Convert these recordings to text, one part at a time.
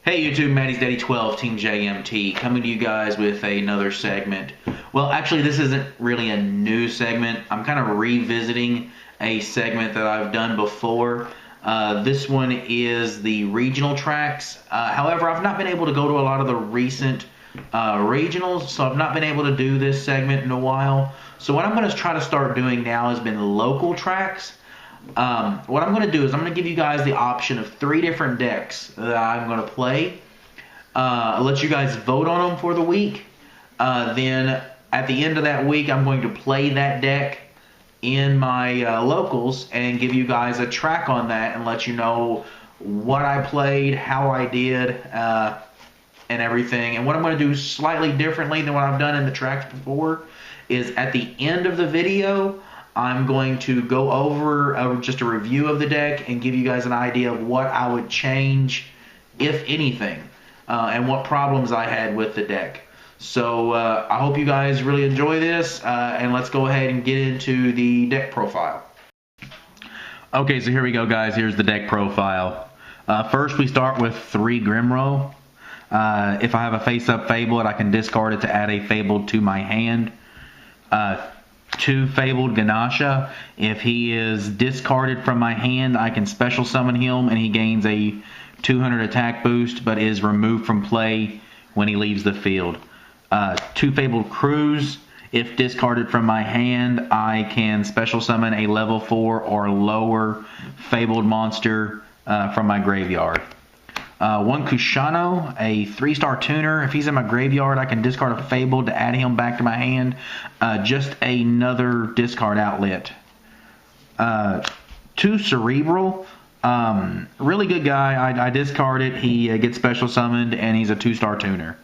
Hey YouTube, Maddie's Daddy 12, Team JMT, coming to you guys with another segment. Well, actually, this isn't really a new segment. I'm kind of revisiting a segment that I've done before. This one is the regional tracks. However, I've not been able to go to a lot of the recent regionals, so I've not been able to do this segment in a while. So what I'm going to try to start doing now has been local tracks. What I'm going to do is I'm going to give you guys the option of 3 different decks that I'm going to play. I'll let you guys vote on them for the week. Then at the end of that week, I'm going to play that deck in my locals and give you guys a track on that and let you know what I played, how I did, and everything. And what I'm going to do slightly differently than what I've done in the tracks before is at the end of the video, I'm going to go over just a review of the deck and give you guys an idea of what I would change, if anything, and what problems I had with the deck. So I hope you guys really enjoy this, and let's go ahead and get into the deck profile. Okay, so here we go, guys. Here's the deck profile. First, we start with 3 Grimro. If I have a face-up Fabled, I can discard it to add a Fabled to my hand. 2 Fabled Ganasha. If he is discarded from my hand, I can special summon him and he gains a 200 attack boost but is removed from play when he leaves the field. 2 Fabled Crews. If discarded from my hand, I can special summon a level 4 or lower Fabled monster from my graveyard. 1 Kushano, a 3-star tuner. If he's in my graveyard, I can discard a Fabled to add him back to my hand. Just another discard outlet. 2 Cerebral, really good guy. I discard it. He gets special summoned, and he's a 2-star tuner.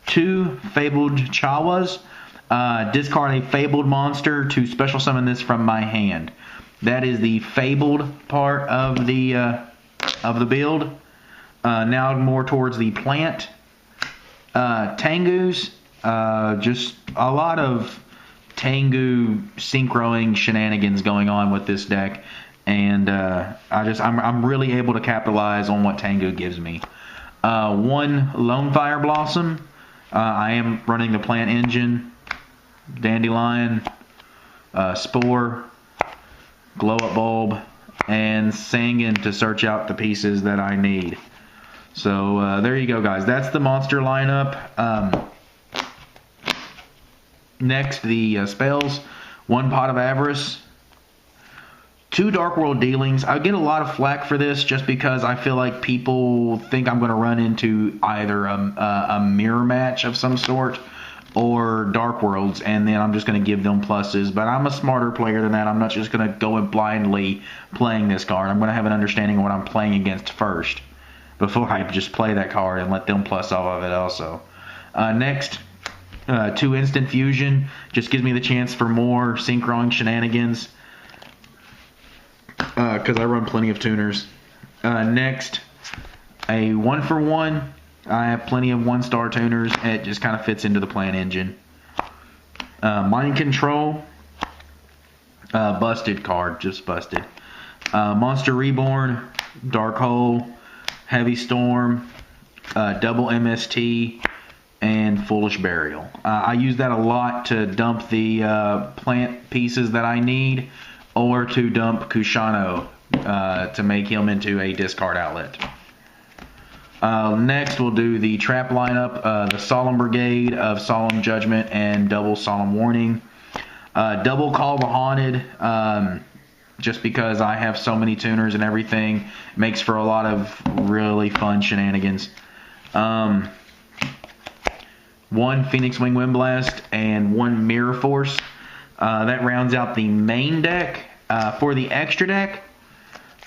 2 Fabled Chawas. Discard a Fabled monster to special summon this from my hand. That is the Fabled part of the build. Now more towards the plant. Tengus, just a lot of Tengu synchroing shenanigans going on with this deck, and I'm really able to capitalize on what Tengu gives me. 1 Lone Fire Blossom. I am running the plant engine, Dandelion, Spore, Glow Up Bulb, and Sanguine to search out the pieces that I need. So there you go, guys. That's the monster lineup. Next, the spells. 1 Pot of Avarice. 2 Dark World Dealings. I get a lot of flack for this just because I feel like people think I'm going to run into either a mirror match of some sort or Dark Worlds, and then I'm just going to give them pluses. But I'm a smarter player than that. I'm not just going to go in blindly playing this card. I'm going to have an understanding of what I'm playing against first before I just play that card and let them plus off of it also. Next, 2 Instant Fusion. Just gives me the chance for more synchroning shenanigans because I run plenty of tuners. Next, a 1-for-1. I have plenty of 1-star tuners, and it just kind of fits into the plant engine. Mind Control. Busted card, just busted. Monster Reborn, Dark Hole, Heavy Storm, Double MST, and Foolish Burial. I use that a lot to dump the plant pieces that I need, or to dump Kushano to make him into a discard outlet. Next, we'll do the trap lineup, the Solemn Brigade of Solemn Judgment and Double Solemn Warning. Double Call the Haunted, just because I have so many tuners and everything, makes for a lot of really fun shenanigans. 1 Phoenix Wing Windblast and 1 Mirror Force. That rounds out the main deck. For the extra deck,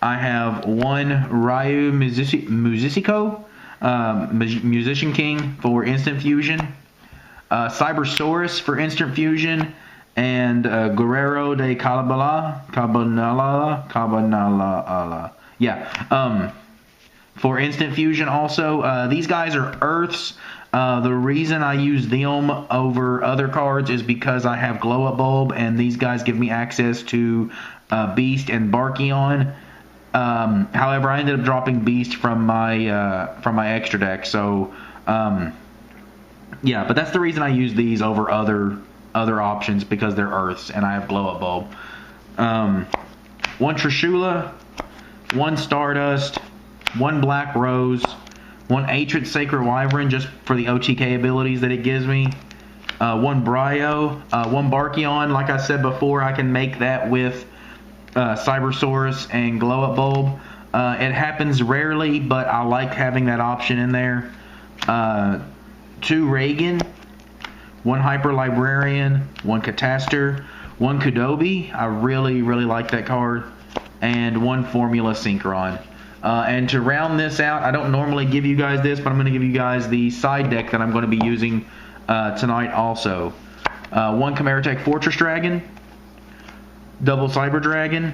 I have 1 Ryu Musicico, Musician King for instant fusion, Cybersaurus for instant fusion, and Guerrero de Cabanala, for instant fusion also. These guys are Earths. The reason I use them over other cards is because I have Glow Up Bulb, and these guys give me access to Beast and Barkion. However, I ended up dropping Beast from my extra deck. So yeah, but that's the reason I use these over other options, because they're Earths and I have Glow Up Bulb. One Trishula, one Stardust, one Black Rose, one Ancient Sacred Wyvern just for the OTK abilities that it gives me. One Bryo, one Barkion. Like I said before, I can make that with Cybersaurus and Glow Up Bulb. It happens rarely, but I like having that option in there. 2 Reagan, 1 Hyper Librarian, 1 Cataster, 1 Kudobi. I really like that card. And 1 Formula Synchron. And to round this out, I don't normally give you guys this, but I'm going to give you guys the side deck that I'm going to be using tonight also. 1 Chimeratech Fortress Dragon, double Cyber Dragon,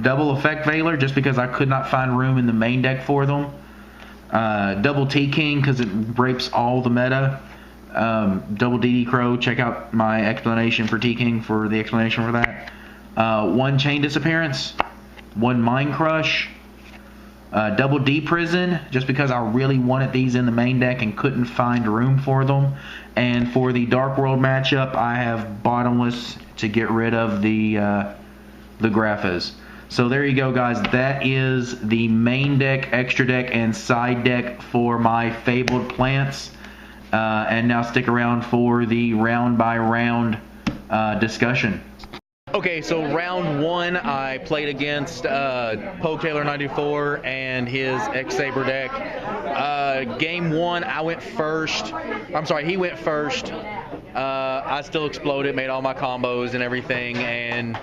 double Effect Veiler, just because I could not find room in the main deck for them. Double T-King, because it rapes all the meta. Double DD Crow, check out my explanation for T-King for the explanation for that. 1 Chain Disappearance, 1 Mind Crush, double D Prison, just because I really wanted these in the main deck and couldn't find room for them. And for the Dark World matchup, I have Bottomless to get rid of the Graphas. So there you go, guys. That is the main deck, extra deck, and side deck for my Fabled plants. And now stick around for the round by round discussion. Okay, so round 1, I played against Pogue Taylor 94 and his X-Saber deck. Game 1, I went first. I'm sorry, he went first. I still exploded, made all my combos and everything, and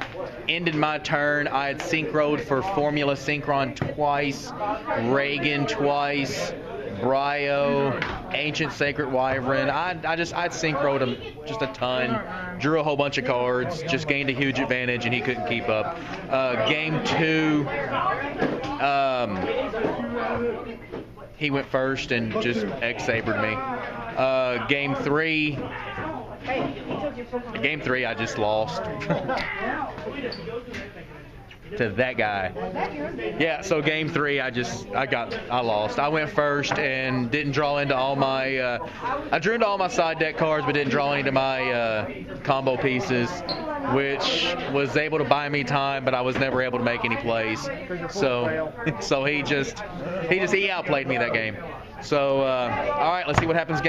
ended my turn. I had synchroed for Formula Synchron twice, Reagan twice, Bryo, Ancient Sacred Wyvern. I'd synchroed him just a ton. Drew a whole bunch of cards, just gained a huge advantage, and he couldn't keep up. Game 2, he went first and just X-Sabered me. Game 3, I just lost. To that guy. Yeah, so game 3, I lost. I went first and didn't draw into all my I drew into all my side deck cards, but didn't draw into my combo pieces, which was able to buy me time, but I was never able to make any plays. So he outplayed me that game. So all right, let's see what happens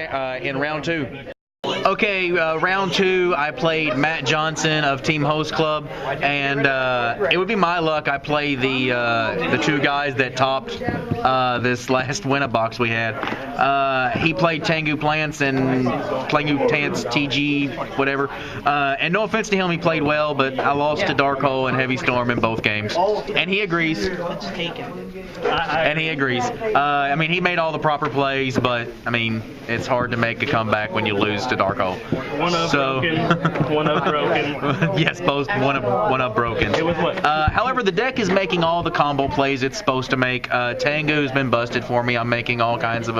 in round 2. Okay, round 2, I played Matt Johnson of Team Host Club, and it would be my luck I play the 2 guys that topped this last winner box we had. He played Tengu Plants and Tengu Tants TG, whatever. And no offense to him, he played well, but I lost to Dark Hole and Heavy Storm in both games. And he agrees. And he agrees. I mean, he made all the proper plays, but, I mean, it's hard to make a comeback when you lose to Dark Hole. One up broken. One up broken. Yes, both one up broken. It was what? However, the deck is making all the combo plays it's supposed to make. Tengu's been busted for me. I'm making all kinds of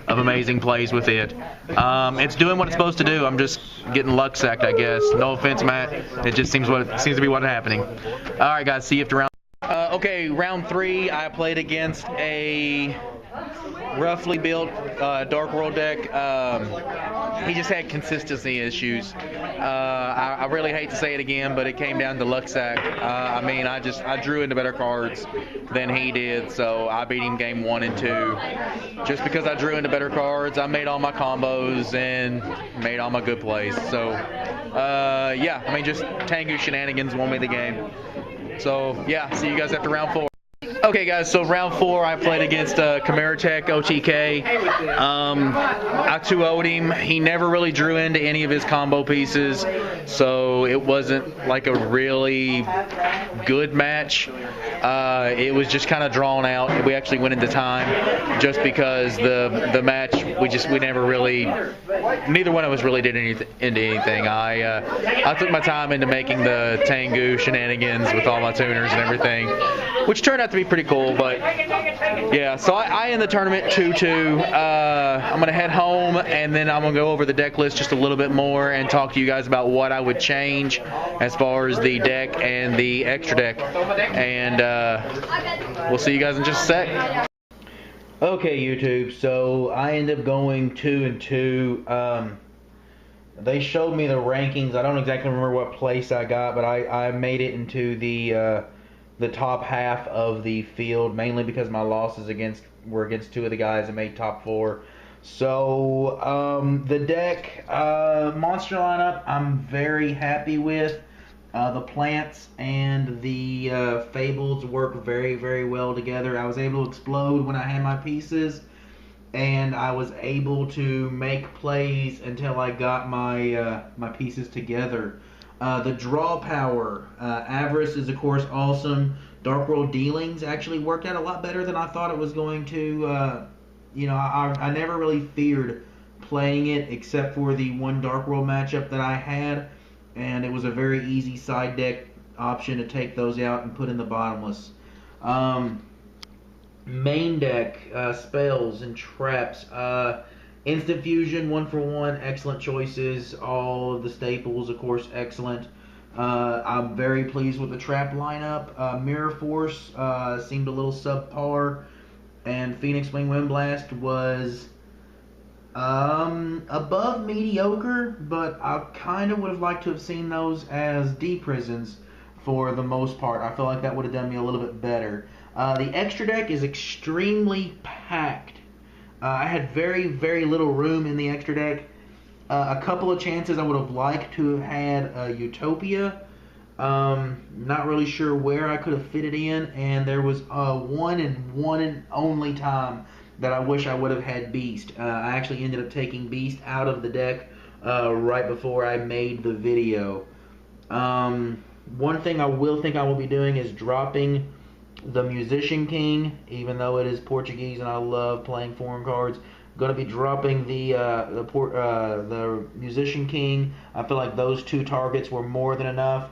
amazing plays with it. It's doing what it's supposed to do. I'm just getting luck sacked, I guess. No offense, Matt. It just seems to be what's happening. All right, guys. See you after round. Okay, round 3. I played against a roughly built Dark World deck. He just had consistency issues. I really hate to say it again, but it came down to luck sack. I mean, I drew into better cards than he did, so I beat him game 1 and 2. Just because I drew into better cards, I made all my combos and made all my good plays. So, yeah, I mean, just Tengu shenanigans won me the game. So, yeah, see you guys after round 4. Okay, guys, so round 4, I played against Chimeratech OTK. I 2-0'd him. He never really drew into any of his combo pieces, so it wasn't like a really good match. It was just kind of drawn out. We actually went into time just because the match, we never really, neither one of us really did into anything. I took my time into making the Tengu shenanigans with all my tuners and everything, which turned out to be pretty cool. But yeah, so I end the tournament 2-2. I'm gonna head home, and then I'm gonna go over the deck list just a little bit more and talk to you guys about what I would change as far as the deck and the extra deck. And we'll see you guys in just a sec. Okay, YouTube, so I end up going 2-2. They showed me the rankings. I don't exactly remember what place I got, but I made it into the top half of the field, mainly because my losses were against two of the guys that made top 4. So the deck monster lineup I'm very happy with. The plants and the Fableds work very, very well together. I was able to explode when I had my pieces, and I was able to make plays until I got my my pieces together. The draw power, Avarice is of course awesome. Dark World Dealings actually worked out a lot better than I thought it was going to. You know, I never really feared playing it except for the one Dark World matchup that I had. And it was a very easy side deck option to take those out and put in the bottomless. Main deck, spells and traps. Instant fusion, 1-for-1, excellent choices. All of the staples, of course, excellent. I'm very pleased with the trap lineup. Mirror Force seemed a little subpar, and Phoenix Wing Wind Blast was above mediocre, but I kind of would have liked to have seen those as D-prisons for the most part. I feel like that would have done me a little bit better. The extra deck is extremely packed. I had very, very little room in the extra deck. A couple of chances I would have liked to have had Utopia. Not really sure where I could have fit it in, and there was one and only time that I wish I would have had Beast. I actually ended up taking Beast out of the deck right before I made the video. One thing I will be doing is dropping the Musician King, even though it is Portuguese and I love playing foreign cards. I'm going to be dropping the Musician King. I feel like those two targets were more than enough.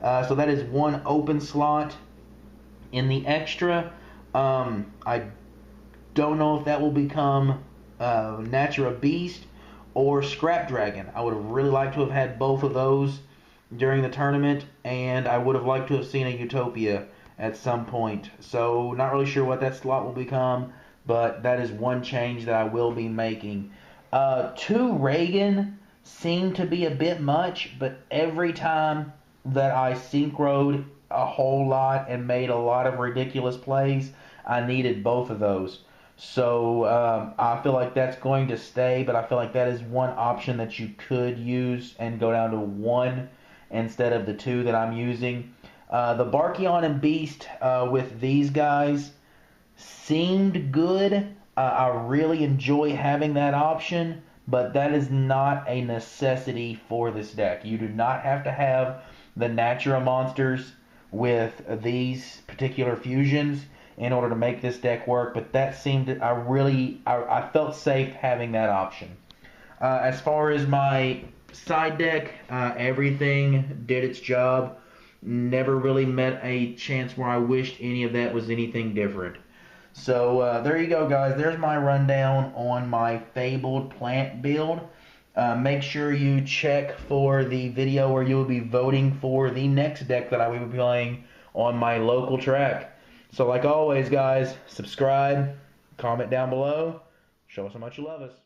So that is one open slot in the extra. I don't know if that will become Natura Beast or Scrap Dragon. I would have really liked to have had both of those during the tournament, and I would have liked to have seen a Utopia at some point. So not really sure what that slot will become, but that is one change that I will be making. 2 Reagan seemed to be a bit much, but every time that I synchroed a whole lot and made a lot of ridiculous plays, I needed both of those. So I feel like that's going to stay, but I feel like that is one option that you could use and go down to 1 instead of the 2 that I'm using. The Barkion and Beast with these guys seemed good. I really enjoy having that option, but that is not a necessity for this deck. You do not have to have the Natura monsters with these particular fusions in order to make this deck work, but that seemed to, I felt safe having that option. As far as my side deck, everything did its job. Never really met a chance where I wished any of that was anything different. So there you go, guys. There's my rundown on my Fabled plant build. Make sure you check for the video where you will be voting for the next deck that I will be playing on my local track. So like always, guys, subscribe, comment down below, show us how much you love us.